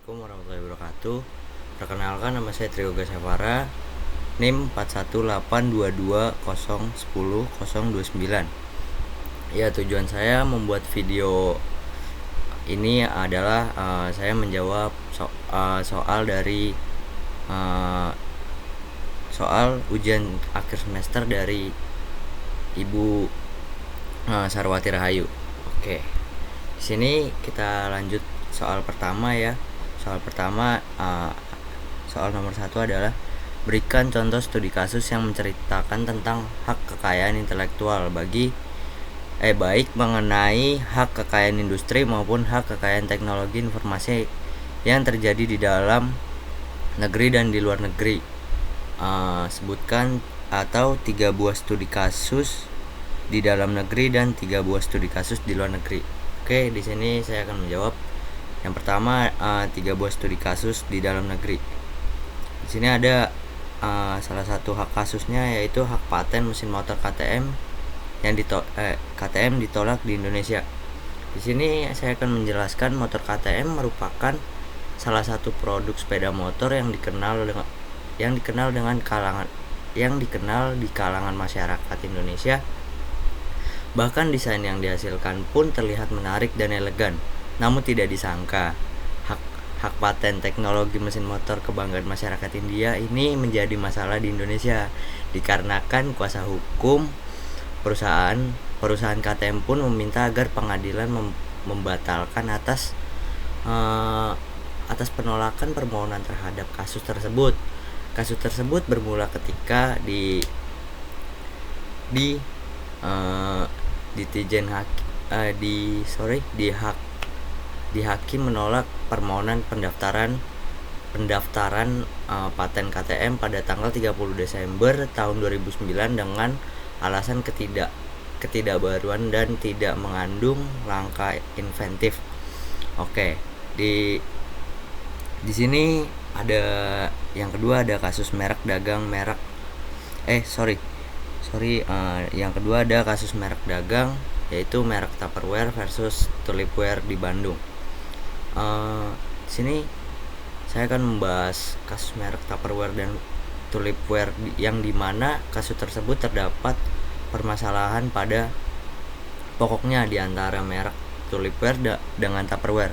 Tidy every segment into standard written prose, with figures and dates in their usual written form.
Assalamualaikum warahmatullahi wabarakatuh. Perkenalkan, nama saya Trio Gasavara, NIM 418220101029. Ya, tujuan saya membuat video ini adalah saya menjawab soal dari soal ujian akhir semester dari Ibu Sarwati Rahayu. Oke. Di sini kita lanjut soal pertama ya. Soal pertama, soal nomor 1 adalah berikan contoh studi kasus yang menceritakan tentang hak kekayaan intelektual baik mengenai hak kekayaan industri maupun hak kekayaan teknologi informasi yang terjadi di dalam negeri dan di luar negeri. Sebutkan atau 3 buah studi kasus di dalam negeri dan 3 buah studi kasus di luar negeri. Oke, di sini saya akan menjawab. Yang pertama, 3 buah studi kasus di dalam negeri. Di sini ada salah satu hak kasusnya, yaitu hak paten mesin motor KTM yang KTM ditolak di Indonesia. Di sini saya akan menjelaskan motor KTM merupakan salah satu produk sepeda motor yang dikenal di kalangan masyarakat Indonesia. Bahkan desain yang dihasilkan pun terlihat menarik dan elegan. Namun tidak disangka, hak paten teknologi mesin motor kebanggaan masyarakat India ini menjadi masalah di Indonesia, dikarenakan kuasa hukum perusahaan KTM pun meminta agar pengadilan membatalkan atas penolakan permohonan terhadap kasus tersebut. Kasus tersebut bermula ketika hakim menolak permohonan pendaftaran paten KTM pada tanggal 30 Desember tahun 2009 dengan alasan ketidakbaruan dan tidak mengandung langkah inventif. Oke, di sini ada yang kedua, ada kasus yang kedua ada kasus merek dagang, yaitu merek Tupperware versus Tulipware di Bandung. Sini saya akan membahas kasus merek Tupperware dan Tulipware yang dimana kasus tersebut terdapat permasalahan pada pokoknya di antara merek Tulipware dengan Tupperware.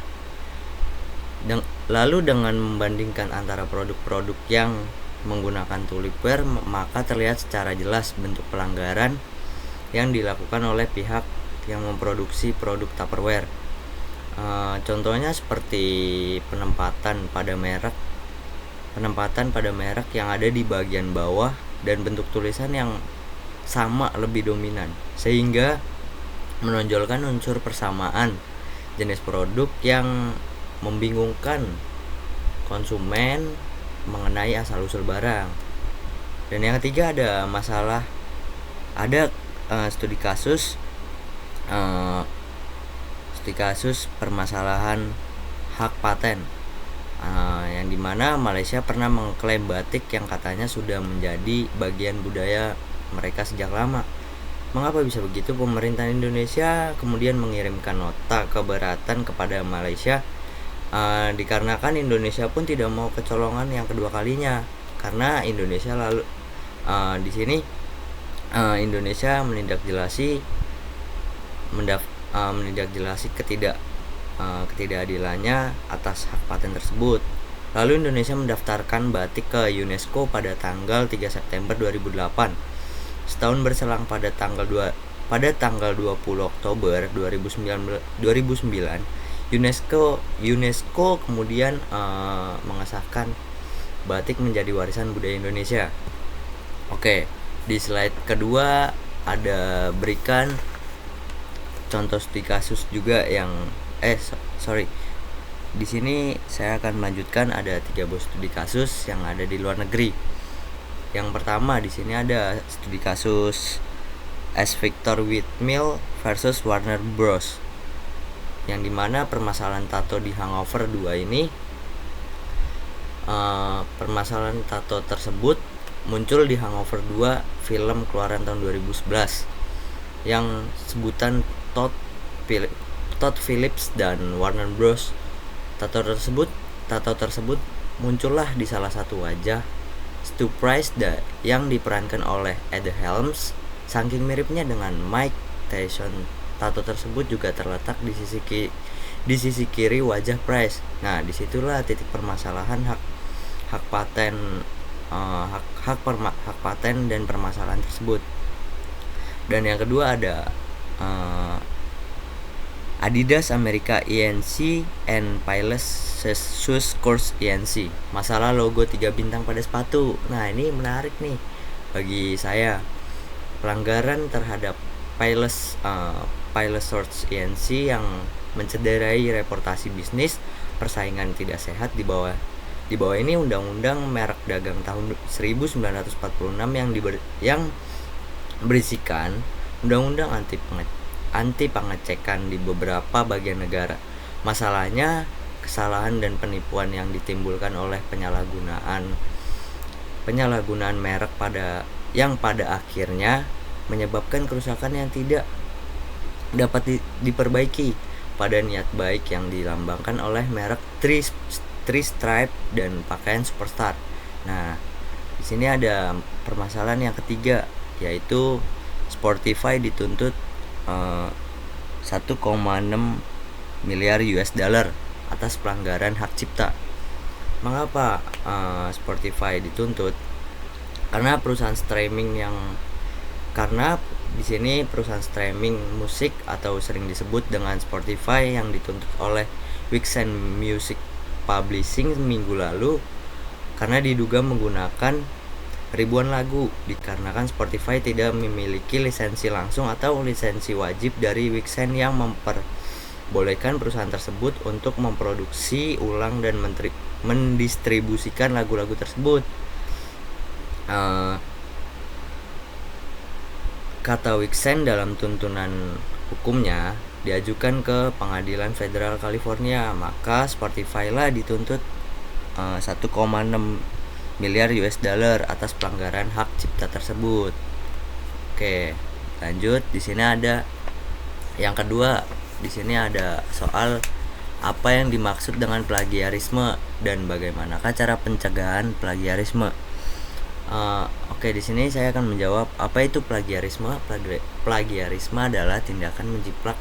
Lalu dengan membandingkan antara produk-produk yang menggunakan Tulipware, maka terlihat secara jelas bentuk pelanggaran yang dilakukan oleh pihak yang memproduksi produk Tupperware. Contohnya seperti penempatan pada merek yang ada di bagian bawah dan bentuk tulisan yang sama lebih dominan, sehingga menonjolkan unsur persamaan jenis produk yang membingungkan konsumen mengenai asal-usul barang. Dan yang ketiga ada studi kasus permasalahan hak paten, yang dimana Malaysia pernah mengklaim batik yang katanya sudah menjadi bagian budaya mereka sejak lama. Mengapa bisa begitu? Pemerintah Indonesia kemudian mengirimkan nota keberatan kepada Malaysia, dikarenakan Indonesia pun tidak mau kecolongan yang kedua kalinya, karena Indonesia Indonesia menindakjelaskan ketidakadilannya atas hak paten tersebut. Lalu Indonesia mendaftarkan batik ke UNESCO pada tanggal 3 September 2008. Setahun berselang pada tanggal 20 Oktober 2009, UNESCO kemudian mengesahkan batik menjadi warisan budaya Indonesia. Oke, di slide kedua ada berikan contoh studi kasus juga yang di sini saya akan melanjutkan, ada 3 buah studi kasus yang ada di luar negeri. Yang pertama, di sini ada studi kasus S. Victor Whitmill versus Warner Bros, yang dimana permasalahan tato di Hangover 2 ini, permasalahan tato tersebut muncul di Hangover 2 film keluaran tahun 2011 yang sebutan Todd Phillips dan Warner Bros. Tato tersebut tato tersebut muncullah di salah satu wajah Stu Price yang diperankan oleh Ed Helms. Saking miripnya dengan Mike Tyson, tato tersebut juga terletak di sisi kiri wajah Price. Nah, disitulah titik permasalahan hak paten hak paten dan permasalahan tersebut. Dan yang kedua ada Adidas America INC and Payless Shoes Course INC. Masalah logo 3 bintang pada sepatu. Nah, ini menarik nih bagi saya. Pelanggaran terhadap Payless Shoes INC yang mencederai reputasi bisnis, persaingan tidak sehat. Di bawah ini Undang-Undang Merek Dagang tahun 1946 yang berisikan undang-undang anti pengecekan di beberapa bagian negara. Masalahnya, kesalahan dan penipuan yang ditimbulkan oleh penyalahgunaan merek pada akhirnya menyebabkan kerusakan yang tidak dapat diperbaiki pada niat baik yang dilambangkan oleh merek Three Stripe dan pakaian Superstar. Nah, di sini ada permasalahan yang ketiga, yaitu Spotify dituntut 1,6 miliar US dollar atas pelanggaran hak cipta. Mengapa Spotify dituntut? Karena di sini perusahaan streaming musik atau sering disebut dengan Spotify yang dituntut oleh Weekend Music Publishing minggu lalu karena diduga menggunakan ribuan lagu, dikarenakan Spotify tidak memiliki lisensi langsung atau lisensi wajib dari Weekend yang memperbolehkan perusahaan tersebut untuk memproduksi ulang dan mendistribusikan lagu-lagu tersebut. Kata Weekend dalam tuntunan hukumnya diajukan ke Pengadilan Federal California, maka Spotify lah dituntut 1,6 miliar US dollar atas pelanggaran hak cipta tersebut. Oke, lanjut. Di sini ada yang kedua. Di sini ada soal apa yang dimaksud dengan plagiarisme dan bagaimanakah cara pencegahan plagiarisme. Oke, di sini saya akan menjawab apa itu plagiarisme. Plagiarisme adalah tindakan menjiplak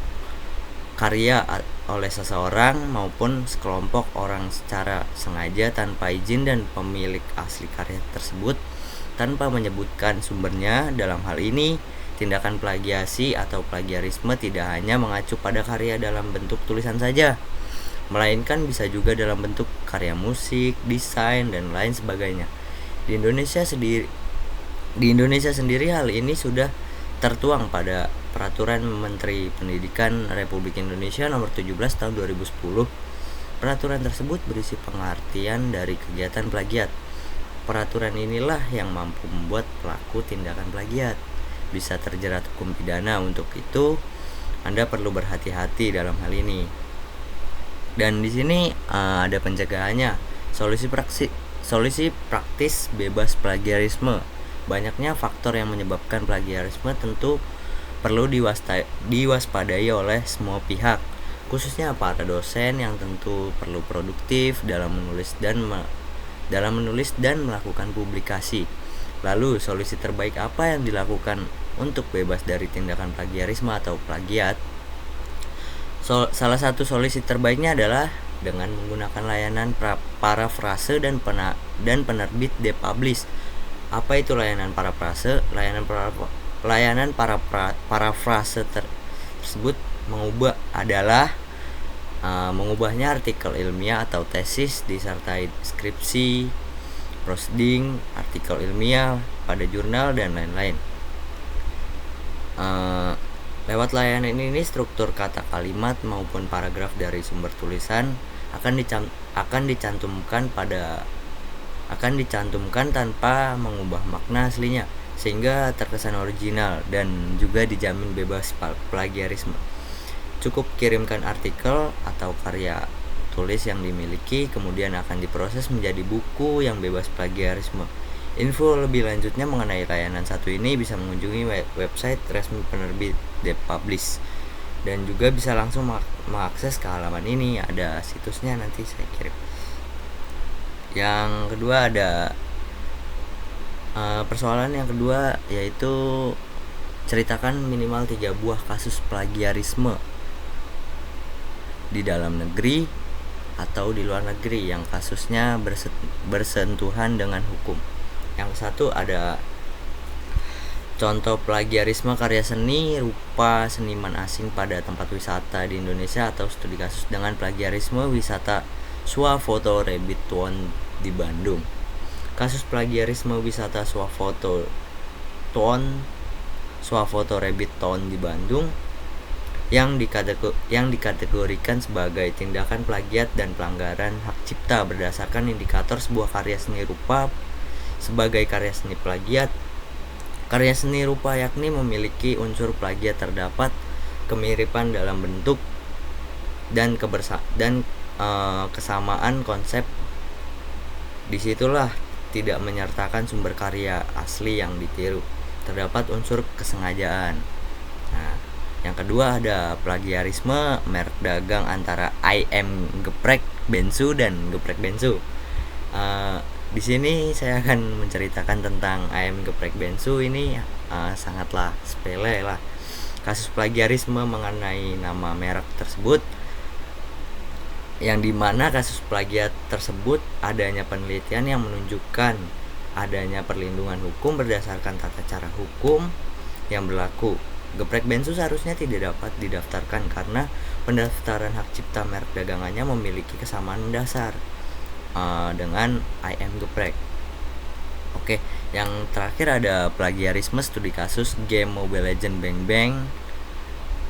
karya oleh seseorang maupun sekelompok orang secara sengaja tanpa izin dan pemilik asli karya tersebut tanpa menyebutkan sumbernya. Dalam hal ini, tindakan plagiasi atau plagiarisme tidak hanya mengacu pada karya dalam bentuk tulisan saja, melainkan bisa juga dalam bentuk karya musik, desain, dan lain sebagainya. Di Indonesia sendiri hal ini sudah tertuang pada Peraturan Menteri Pendidikan Republik Indonesia Nomor 17 Tahun 2010. Peraturan tersebut berisi pengertian dari kegiatan plagiat. Peraturan inilah yang mampu membuat pelaku tindakan plagiat bisa terjerat hukum pidana. Untuk itu, Anda perlu berhati-hati dalam hal ini. Dan di sini ada pencegahannya. Solusi praktis bebas plagiarisme. Banyaknya faktor yang menyebabkan plagiarisme tentu perlu diwaspadai oleh semua pihak, khususnya para dosen yang tentu perlu produktif dalam menulis dan melakukan publikasi. Lalu, solusi terbaik apa yang dilakukan untuk bebas dari tindakan plagiarisme atau plagiat? Salah satu solusi terbaiknya adalah dengan menggunakan layanan parafrase dan penerbit depublish. Apa itu layanan parafrase? Layanan parafrase tersebut mengubahnya artikel ilmiah atau tesis disertai skripsi, prosiding, artikel ilmiah pada jurnal, dan lain-lain. Lewat layanan ini struktur kata kalimat maupun paragraf dari sumber tulisan akan dicantumkan tanpa mengubah makna aslinya, sehingga terkesan original dan juga dijamin bebas plagiarisme. Cukup kirimkan artikel atau karya tulis yang dimiliki, kemudian akan diproses menjadi buku yang bebas plagiarisme. Info lebih lanjutnya mengenai layanan satu ini bisa mengunjungi website resmi penerbit depublish, dan juga bisa langsung mengakses ke halaman ini. Ada situsnya, nanti saya kirim. Yang kedua ada persoalan yang kedua, yaitu ceritakan minimal 3 buah kasus plagiarisme di dalam negeri atau di luar negeri yang kasusnya bersentuhan dengan hukum. Yang satu ada contoh plagiarisme karya seni rupa seniman asing pada tempat wisata di Indonesia, atau studi kasus dengan plagiarisme wisata swafoto Rabbit Town di Bandung. Kasus plagiarisme wisata swafoto Rabbit Town di Bandung yang dikategorikan sebagai tindakan plagiat dan pelanggaran hak cipta berdasarkan indikator sebuah karya seni rupa sebagai karya seni plagiat. Karya seni rupa yakni memiliki unsur plagiat, terdapat kemiripan dalam bentuk dan kesamaan konsep. Disitulah tidak menyertakan sumber karya asli yang ditiru, terdapat unsur kesengajaan. Nah, yang kedua ada plagiarisme merek dagang antara IM Geprek Bensu dan Geprek Bensu. Di sini saya akan menceritakan tentang IM Geprek Bensu ini. Sangatlah sepele lah. Kasus plagiarisme mengenai nama merek tersebut, yang dimana kasus plagiat tersebut adanya penelitian yang menunjukkan adanya perlindungan hukum berdasarkan tata cara hukum yang berlaku. Geprek Bensu seharusnya tidak dapat didaftarkan karena pendaftaran hak cipta merek dagangannya memiliki kesamaan mendasar dengan IM Geprek. Oke, yang terakhir ada plagiarisme studi kasus game Mobile Legends Bang Bang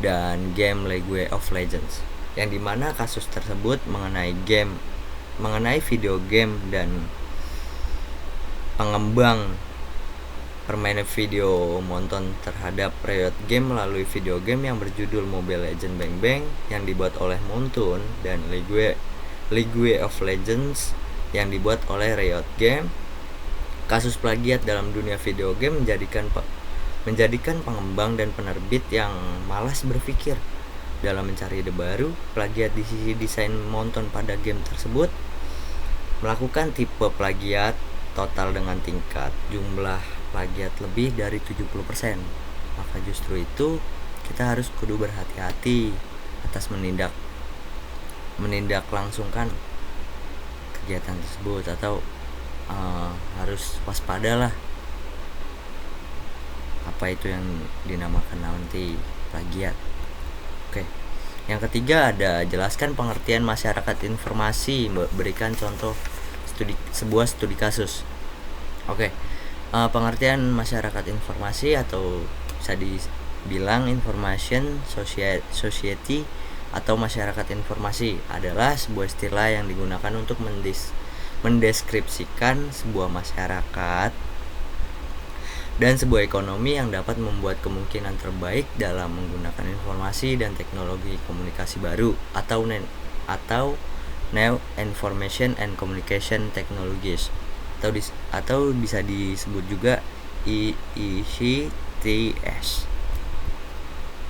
dan game League of Legends, yang dimana kasus tersebut mengenai video game dan pengembang permainan video monton terhadap Riot Game melalui video game yang berjudul Mobile Legends Bang Bang yang dibuat oleh Moonton dan League of Legends yang dibuat oleh Riot Game. Kasus plagiat dalam dunia video game menjadikan pengembang dan penerbit yang malas berpikir dalam mencari ide baru. Plagiat di sisi desain monton pada game tersebut melakukan tipe plagiat total dengan tingkat jumlah plagiat lebih dari 70%. Maka justru itu kita harus kudu berhati-hati atas menindak langsungkan kegiatan tersebut, atau harus waspada lah apa itu yang dinamakan nanti plagiat. Oke. Yang ketiga ada jelaskan pengertian masyarakat informasi, berikan contoh sebuah studi kasus. Oke. Pengertian masyarakat informasi atau bisa dibilang information society atau masyarakat informasi adalah sebuah istilah yang digunakan untuk mendeskripsikan sebuah masyarakat dan sebuah ekonomi yang dapat membuat kemungkinan terbaik dalam menggunakan informasi dan teknologi komunikasi baru atau New Information and Communication Technologies atau bisa disebut juga ICTS.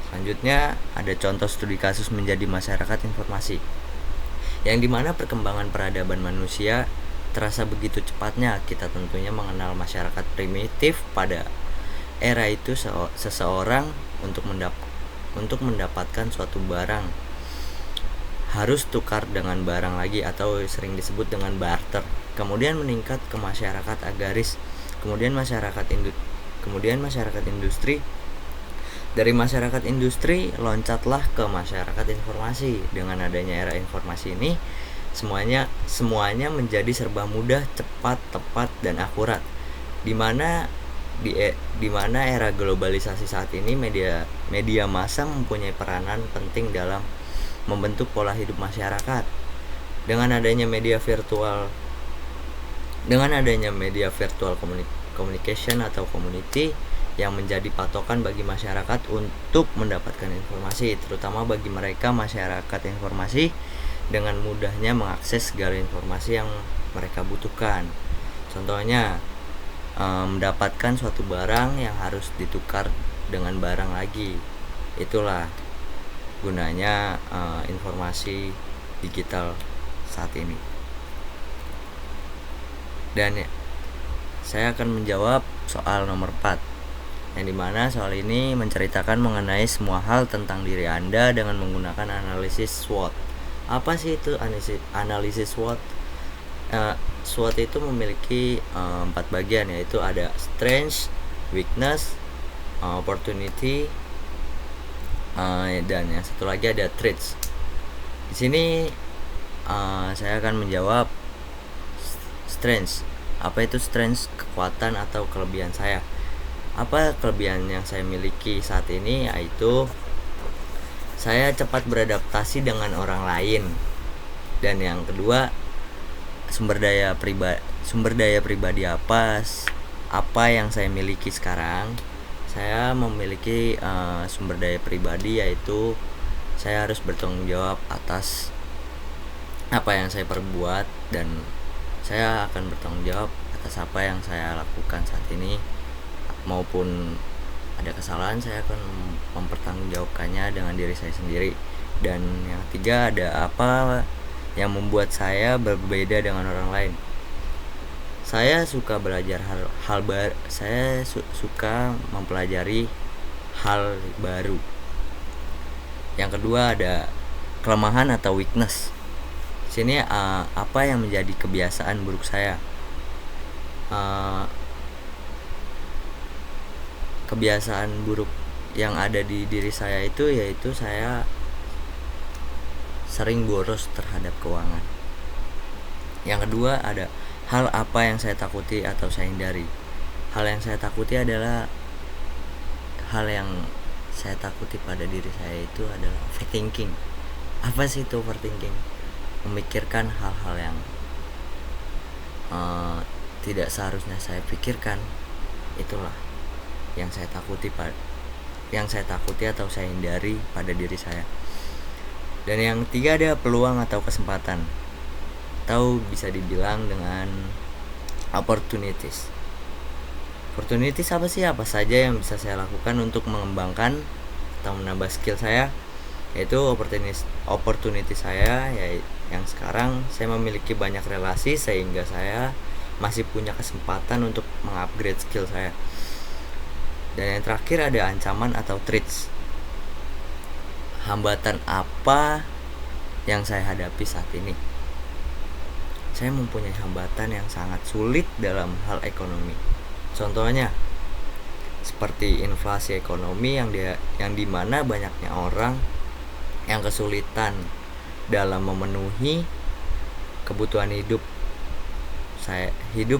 Selanjutnya ada contoh studi kasus menjadi masyarakat informasi, yang dimana perkembangan peradaban manusia terasa begitu cepatnya. Kita tentunya mengenal masyarakat primitif. Pada era itu seseorang untuk mendapatkan suatu barang harus tukar dengan barang lagi atau sering disebut dengan barter. Kemudian meningkat ke masyarakat agraris, kemudian masyarakat industri. Dari masyarakat industri loncatlah ke masyarakat informasi. Dengan adanya era informasi ini, semuanya menjadi serba mudah, cepat, tepat, dan akurat. Di mana era globalisasi saat ini media massa mempunyai peranan penting dalam membentuk pola hidup masyarakat. Dengan adanya media virtual communication atau community yang menjadi patokan bagi masyarakat untuk mendapatkan informasi, terutama bagi mereka masyarakat informasi dengan mudahnya mengakses segala informasi yang mereka butuhkan. Contohnya mendapatkan suatu barang yang harus ditukar dengan barang lagi. Itulah gunanya informasi digital saat ini. Dan saya akan menjawab soal nomor 4, yang dimana soal ini menceritakan mengenai semua hal tentang diri Anda dengan menggunakan analisis SWOT. Apa sih itu analisis SWOT? SWOT itu memiliki 4 bagian, yaitu ada strength, weakness, opportunity, dan yang satu lagi ada threats. Di sini saya akan menjawab strength. Apa itu strength? Kekuatan atau kelebihan saya. Apa kelebihan yang saya miliki saat ini? Yaitu saya cepat beradaptasi dengan orang lain. Dan yang kedua, sumber daya pribadi apa yang saya miliki sekarang. Saya memiliki sumber daya pribadi, yaitu saya harus bertanggung jawab atas apa yang saya perbuat, dan saya akan bertanggung jawab atas apa yang saya lakukan saat ini. Maupun ada kesalahan, saya akan mempertanggungjawabkannya dengan diri saya sendiri. Dan yang ketiga, ada apa yang membuat saya berbeda dengan orang lain. Saya suka belajar hal baru. Saya suka mempelajari hal baru. Yang kedua, ada kelemahan atau weakness. Sini apa yang menjadi kebiasaan buruk saya. Kebiasaan buruk yang ada di diri saya itu yaitu saya sering boros terhadap keuangan. Yang kedua, ada hal apa yang saya takuti atau saya hindari. Hal yang saya takuti adalah hal yang saya takuti pada diri saya itu adalah overthinking. Apa sih itu overthinking? Memikirkan hal-hal yang tidak seharusnya saya pikirkan. Itulah yang saya takuti atau saya hindari pada diri saya. Dan yang ketiga, ada peluang atau kesempatan, atau bisa dibilang dengan opportunities. Opportunities apa sih? Apa saja yang bisa saya lakukan untuk mengembangkan atau menambah skill saya. Yaitu opportunity saya yang sekarang saya memiliki banyak relasi, sehingga saya masih punya kesempatan untuk mengupgrade skill saya. Dan yang terakhir, ada ancaman atau threats. Hambatan apa yang saya hadapi saat ini? Saya mempunyai hambatan yang sangat sulit dalam hal ekonomi. Contohnya seperti inflasi ekonomi yang dimana banyaknya orang yang kesulitan dalam memenuhi kebutuhan hidup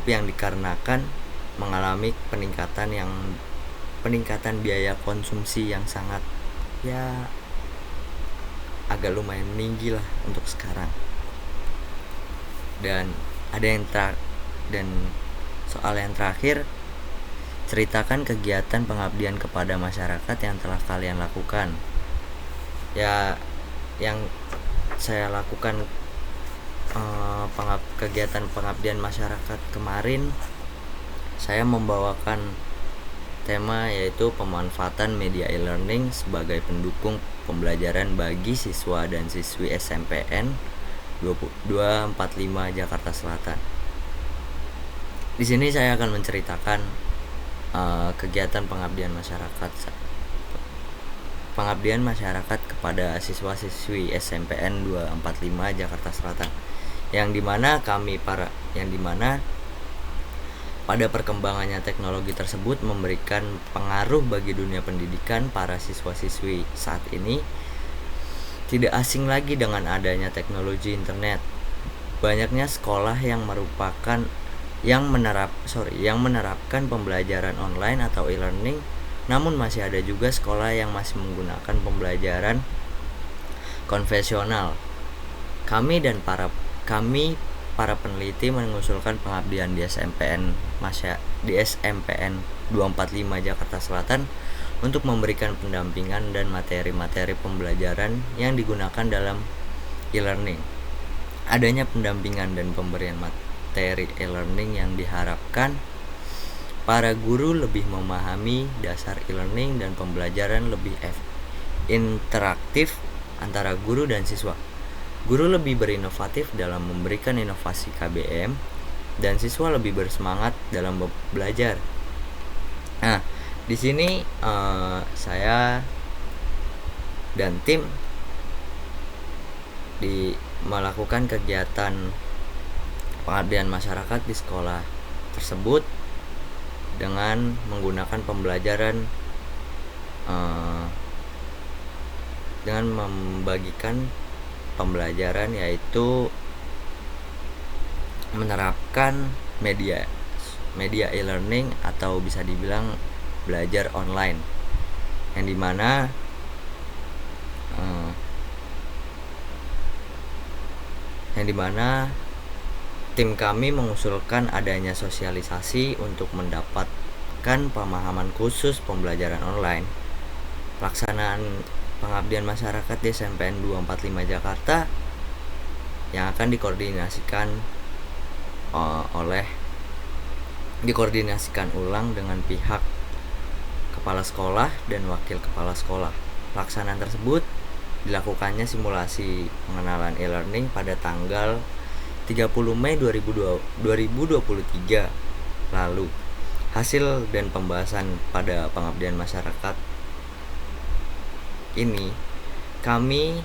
yang dikarenakan mengalami peningkatan biaya konsumsi yang sangat agak lumayan tinggi lah untuk sekarang. Dan soal yang terakhir, ceritakan kegiatan pengabdian kepada masyarakat yang telah kalian lakukan. Yang saya lakukan kegiatan pengabdian masyarakat kemarin, saya membawakan tema yaitu pemanfaatan media e-learning sebagai pendukung pembelajaran bagi siswa dan siswi SMPN 245 Jakarta Selatan. Di sini saya akan menceritakan kegiatan pengabdian masyarakat kepada siswa-siswi SMPN 245 Jakarta Selatan, yang dimana pada perkembangannya teknologi tersebut memberikan pengaruh bagi dunia pendidikan. Para siswa-siswi saat ini tidak asing lagi dengan adanya teknologi internet. Banyaknya sekolah yang menerapkan pembelajaran online atau e-learning, namun masih ada juga sekolah yang masih menggunakan pembelajaran konvensional. Kami para peneliti mengusulkan pengabdian di SMPN 245 Jakarta Selatan untuk memberikan pendampingan dan materi-materi pembelajaran yang digunakan dalam e-learning. Adanya pendampingan dan pemberian materi e-learning yang diharapkan para guru lebih memahami dasar e-learning dan pembelajaran lebih interaktif antara guru dan siswa. Guru lebih berinovatif dalam memberikan inovasi KBM dan siswa lebih bersemangat dalam belajar. Nah, di sini saya dan tim melakukan kegiatan pengabdian masyarakat di sekolah tersebut dengan menggunakan pembelajaran dengan membagikan pembelajaran, yaitu menerapkan media e-learning atau bisa dibilang belajar online, yang dimana tim kami mengusulkan adanya sosialisasi untuk mendapatkan pemahaman khusus pembelajaran online. Pelaksanaan pengabdian masyarakat di SMPN 245 Jakarta yang akan dikoordinasikan ulang dengan pihak kepala sekolah dan wakil kepala sekolah. Pelaksanaan tersebut dilakukannya simulasi pengenalan e-learning pada tanggal 30 Mei 2023 lalu. Hasil dan pembahasan pada pengabdian masyarakat ini, kami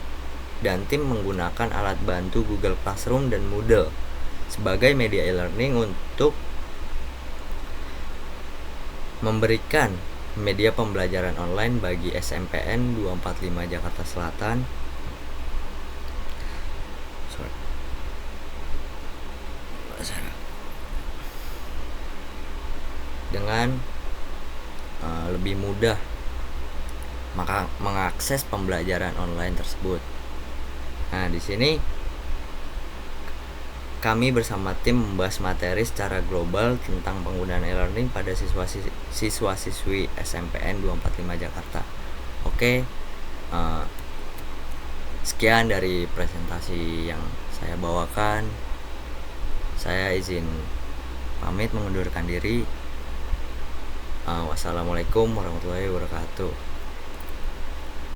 dan tim menggunakan alat bantu Google Classroom dan Moodle sebagai media e-learning untuk memberikan media pembelajaran online bagi SMPN 245 Jakarta Selatan dengan lebih mudah mengakses pembelajaran online tersebut. Nah, di sini kami bersama tim membahas materi secara global tentang penggunaan e-learning pada siswa-siswi SMPN 245 Jakarta. Oke, sekian dari presentasi yang saya bawakan. Saya izin pamit mengundurkan diri. Wassalamualaikum warahmatullahi wabarakatuh.